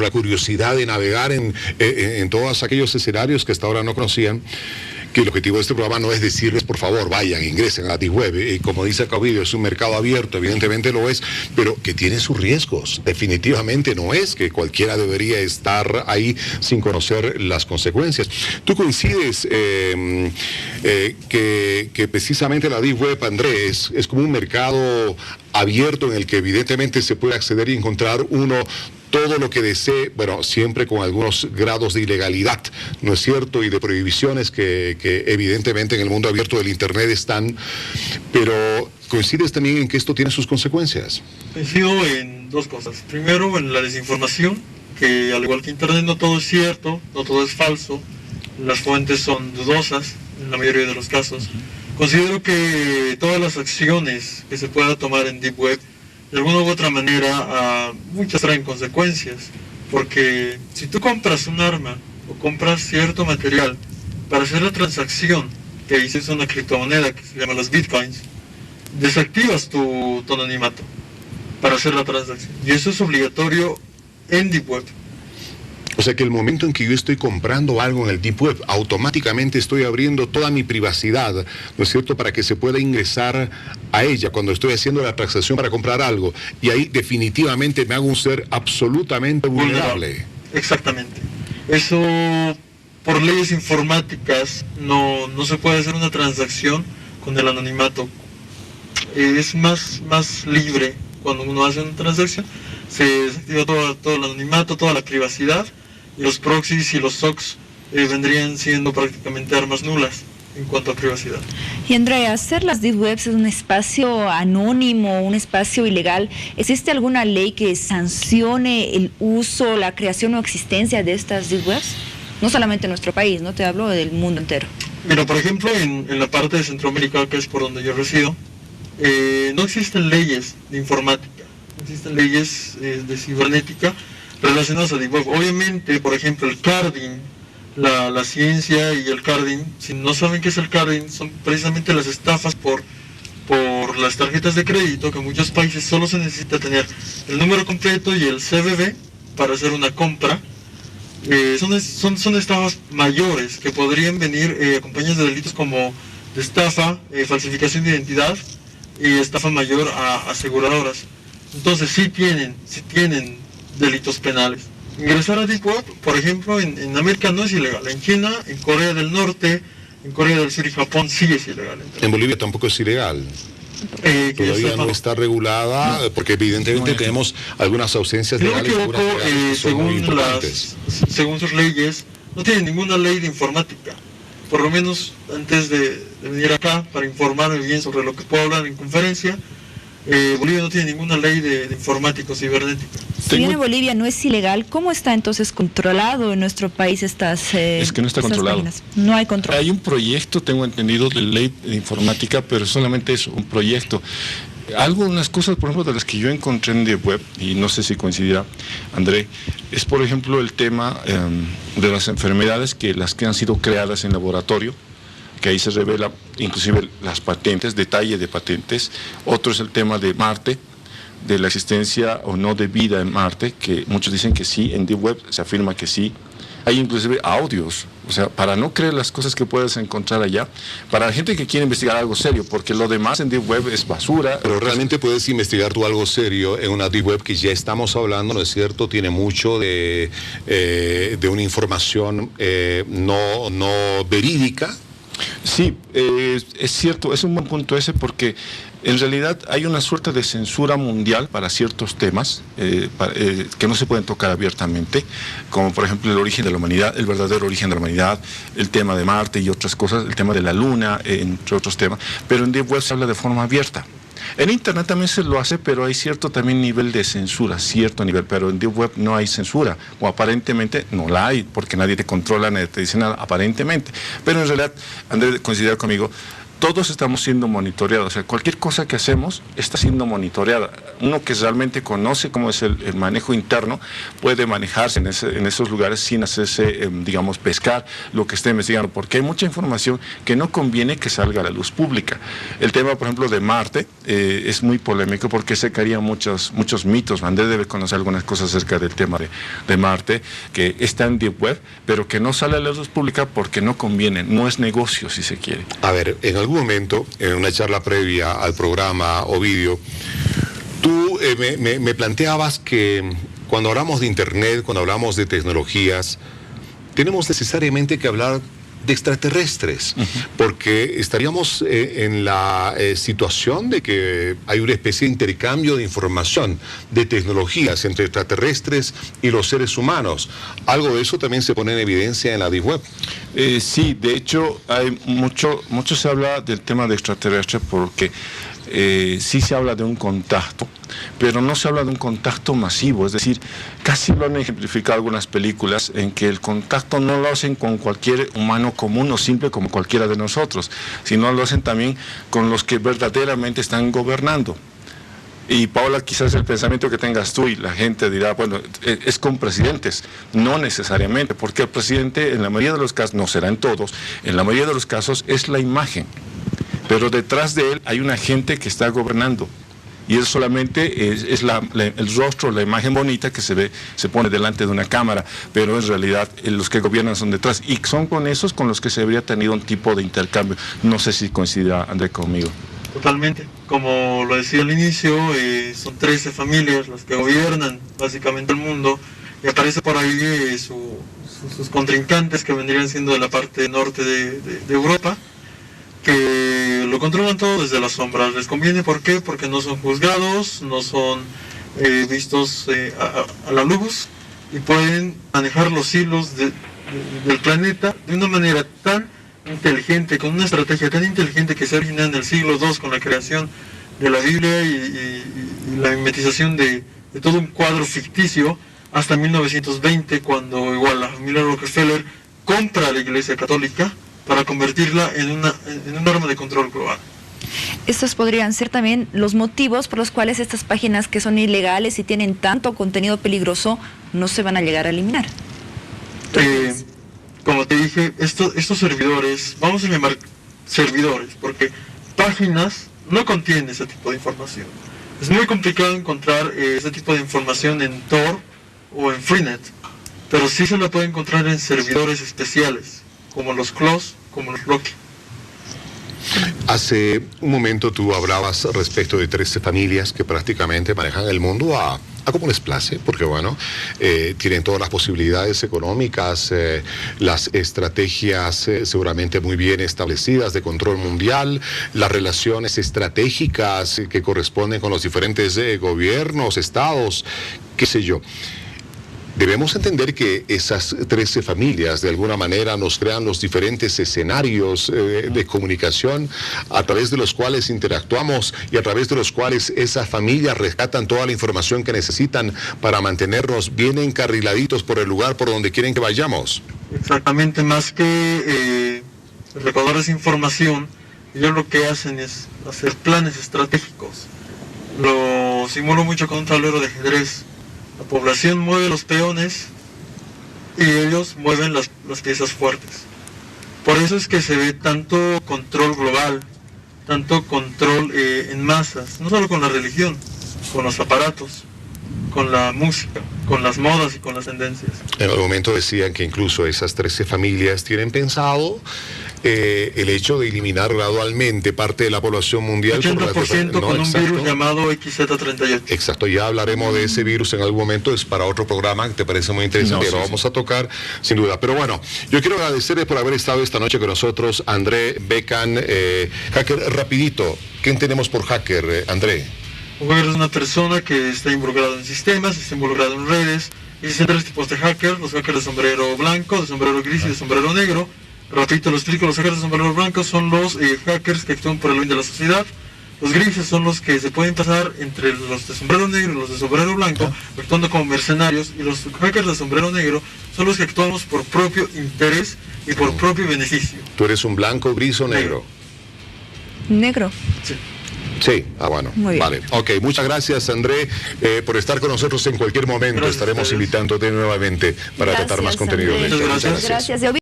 la curiosidad de navegar en todos aquellos escenarios que hasta ahora no conocían, que el objetivo de este programa no es decirles, por favor, vayan, ingresen a la Deep Web. Como dice Caudillo, es un mercado abierto, evidentemente lo es, pero que tiene sus riesgos. Definitivamente no es que cualquiera debería estar ahí sin conocer las consecuencias. ¿Tú coincides que precisamente la Deep Web, Andrés, es como un mercado abierto en el que evidentemente se puede acceder y encontrar uno todo lo que desee, bueno, siempre con algunos grados de ilegalidad, ¿no es cierto? Y de prohibiciones que evidentemente en el mundo abierto del Internet están, pero ¿coincides también en que esto tiene sus consecuencias? Coincido en dos cosas. Primero, en la desinformación, que al igual que Internet no todo es cierto, no todo es falso, las fuentes son dudosas en la mayoría de los casos. Considero que todas las acciones que se pueda tomar en Deep Web, de alguna u otra manera, muchas traen consecuencias, porque si tú compras un arma o compras cierto material para hacer la transacción, que dices una criptomoneda que se llama los bitcoins, desactivas tu anonimato para hacer la transacción, y eso es obligatorio en Deep Web. O sea que el momento en que yo estoy comprando algo en el Deep Web, automáticamente estoy abriendo toda mi privacidad, ¿no es cierto?, para que se pueda ingresar a ella cuando estoy haciendo la transacción para comprar algo. Y ahí definitivamente me hago un ser absolutamente vulnerable. Exactamente. Eso, por leyes informáticas, no se puede hacer una transacción con el anonimato. Es más libre cuando uno hace una transacción. Se desactiva todo el anonimato, toda la privacidad. Los proxies y los SOCs vendrían siendo prácticamente armas nulas en cuanto a privacidad. Y Andrea, hacer las Deep Webs es un espacio anónimo, un espacio ilegal. ¿Existe alguna ley que sancione el uso, la creación o existencia de estas Deep Webs? No solamente en nuestro país, no te hablo del mundo entero. Mira, por ejemplo, en la parte de Centroamérica, que es por donde yo resido, no existen leyes de informática, no existen leyes de cibernética relacionadas a Deep Web. Obviamente, por ejemplo, el carding, la ciencia y el carding, si no saben qué es el carding, son precisamente las estafas por las tarjetas de crédito, que en muchos países solo se necesita tener el número completo y el CVV para hacer una compra. Son estafas mayores que podrían venir acompañadas de delitos como de estafa, falsificación de identidad y estafa mayor a aseguradoras. Entonces sí tienen delitos penales. Ingresar a Deep Web, por ejemplo, en América no es ilegal. En China, en Corea del Norte, en Corea del Sur y Japón sí es ilegal. Entonces, en Bolivia tampoco es ilegal. Todavía no está regulada, porque evidentemente tenemos alguas ausencias legales. Según sus leyes, no tienen ninguna ley de informática. Por lo menos antes de venir acá para informarme bien sobre lo que puedo hablar en conferencia, Bolivia no tiene ninguna ley de informático cibernético. Si bien en Bolivia no es ilegal, ¿cómo está entonces controlado en nuestro país estas Es que no está controlado. Páginas? No hay control. Hay un proyecto, tengo entendido, de ley de informática, pero solamente es un proyecto. Algunas cosas, por ejemplo, de las que yo encontré en Deep Web, y no sé si coincidirá, André, es por ejemplo el tema de las enfermedades las que han sido creadas en laboratorio, que ahí se revela inclusive las patentes, detalle de patentes. Otro es el tema de Marte, de la existencia o no de vida en Marte, que muchos dicen que sí, en Deep Web se afirma que sí. Hay inclusive audios, o sea, para no creer las cosas que puedes encontrar allá, para la gente que quiere investigar algo serio, porque lo demás en Deep Web es basura. Pero realmente puedes investigar tú algo serio en una Deep Web que ya estamos hablando, ¿no es cierto? Tiene mucho de una información no verídica. Sí, es cierto, es un buen punto ese, porque en realidad hay una suerte de censura mundial para ciertos temas que no se pueden tocar abiertamente, como por ejemplo el origen de la humanidad, el verdadero origen de la humanidad, el tema de Marte y otras cosas, el tema de la Luna, entre otros temas, pero en Deep Web se habla de forma abierta. En Internet también se lo hace, pero hay cierto también nivel de censura, cierto nivel, pero en Deep Web no hay censura, o aparentemente no la hay, porque nadie te controla, nadie te dice nada, aparentemente. Pero en realidad, Andrés, considera conmigo, todos estamos siendo monitoreados, o sea, cualquier cosa que hacemos está siendo monitoreada. Uno que realmente conoce cómo es el manejo interno puede manejarse en esos lugares sin hacerse, digamos, pescar lo que esté investigando, porque hay mucha información que no conviene que salga a la luz pública. El tema, por ejemplo, de Marte es muy polémico porque sacaría muchos mitos. Andrés debe conocer algunas cosas acerca del tema de Marte, que está en Deep Web, pero que no sale a la luz pública porque no conviene, no es negocio, si se quiere. A ver, en algún momento, en una charla previa al programa Ovidio, tú me planteabas que cuando hablamos de Internet, cuando hablamos de tecnologías, tenemos necesariamente que hablar de extraterrestres, porque estaríamos en la situación de que hay una especie de intercambio de información, de tecnologías entre extraterrestres y los seres humanos. Algo de eso también se pone en evidencia en la Deep Web. Sí, de hecho, hay mucho se habla del tema de extraterrestres porque sí se habla de un contacto, pero no se habla de un contacto masivo, es decir, casi lo han ejemplificado algunas películas en que el contacto no lo hacen con cualquier humano común o simple como cualquiera de nosotros, sino lo hacen también con los que verdaderamente están gobernando. Y Paula, quizás el pensamiento que tengas tú y la gente dirá, bueno, es con presidentes. No necesariamente, porque el presidente en la mayoría de los casos, no será en todos, en la mayoría de los casos es la imagen. Pero detrás de él hay una gente que está gobernando. Y él solamente es el rostro, la imagen bonita que se pone delante de una cámara, pero en realidad los que gobiernan son detrás. Y son con esos con los que se habría tenido un tipo de intercambio. No sé si coincidirá André conmigo. Totalmente. Como lo decía al inicio, son 13 familias las que gobiernan básicamente el mundo. Y aparece por ahí sus contrincantes que vendrían siendo de la parte norte de Europa, que lo controlan todo desde las sombras. Les conviene, ¿por qué? Porque no son juzgados, no son vistos a la luz y pueden manejar los hilos del planeta de una manera tan inteligente, con una estrategia tan inteligente que se origina en el siglo II con la creación de la Biblia y la mimetización de todo un cuadro ficticio hasta 1920, cuando igual la familia Rockefeller compra la Iglesia Católica para convertirla en un arma de control global. Estos podrían ser también los motivos por los cuales estas páginas que son ilegales y tienen tanto contenido peligroso no se van a llegar a eliminar. Como te dije, estos servidores, vamos a llamar servidores, porque páginas no contienen ese tipo de información. Es muy complicado encontrar ese tipo de información en Tor o en Freenet, pero sí se la puede encontrar en servidores especiales, como los CLOS, como los Loki. Hace un momento tú hablabas respecto de 13 familias que prácticamente manejan el mundo a como les place, porque bueno, tienen todas las posibilidades económicas, las estrategias seguramente muy bien establecidas de control mundial, las relaciones estratégicas que corresponden con los diferentes gobiernos, estados, qué sé yo. Debemos entender que esas 13 familias de alguna manera nos crean los diferentes escenarios de comunicación a través de los cuales interactuamos y a través de los cuales esas familias rescatan toda la información que necesitan para mantenernos bien encarriladitos por el lugar por donde quieren que vayamos. Exactamente, más que recaudar esa información, ellos lo que hacen es hacer planes estratégicos. Lo simulo mucho con un tablero de ajedrez. La población mueve los peones y ellos mueven las piezas fuertes. Por eso es que se ve tanto control global, tanto control en masas, no solo con la religión, con los aparatos, con la música, con las modas y con las tendencias. En algún momento decían que incluso esas 13 familias tienen pensado el hecho de eliminar gradualmente parte de la población mundial. 80% ¿no? con un Exacto. virus llamado XZ38. Exacto, ya hablaremos de ese virus en algún momento, es para otro programa que te parece muy interesante, No, lo vamos a tocar sin duda. Pero bueno, yo quiero agradecerles por haber estado esta noche con nosotros, André Becan, hacker. Rapidito, ¿quién tenemos por hacker, André? Un hacker es una persona que está involucrado en sistemas, está involucrado en redes. Existen 3 tipos de hackers: los hackers de sombrero blanco, de sombrero gris y de sombrero negro. Repito, lo explico: los hackers de sombrero blanco son los hackers que actúan por el bien de la sociedad. Los grises son los que se pueden pasar entre los de sombrero negro y los de sombrero blanco, actuando como mercenarios. Y los hackers de sombrero negro son los que actuamos por propio interés y por propio beneficio. ¿Tú eres un blanco, gris o negro? Negro. Sí. Sí, bueno, Muy bien. vale. Ok, muchas gracias, André, por estar con nosotros en cualquier momento. Gracias a Estaremos ustedes. invitándote nuevamente para tratar más contenido de Andrés. esto. Muchas Muchas gracias. Gracias.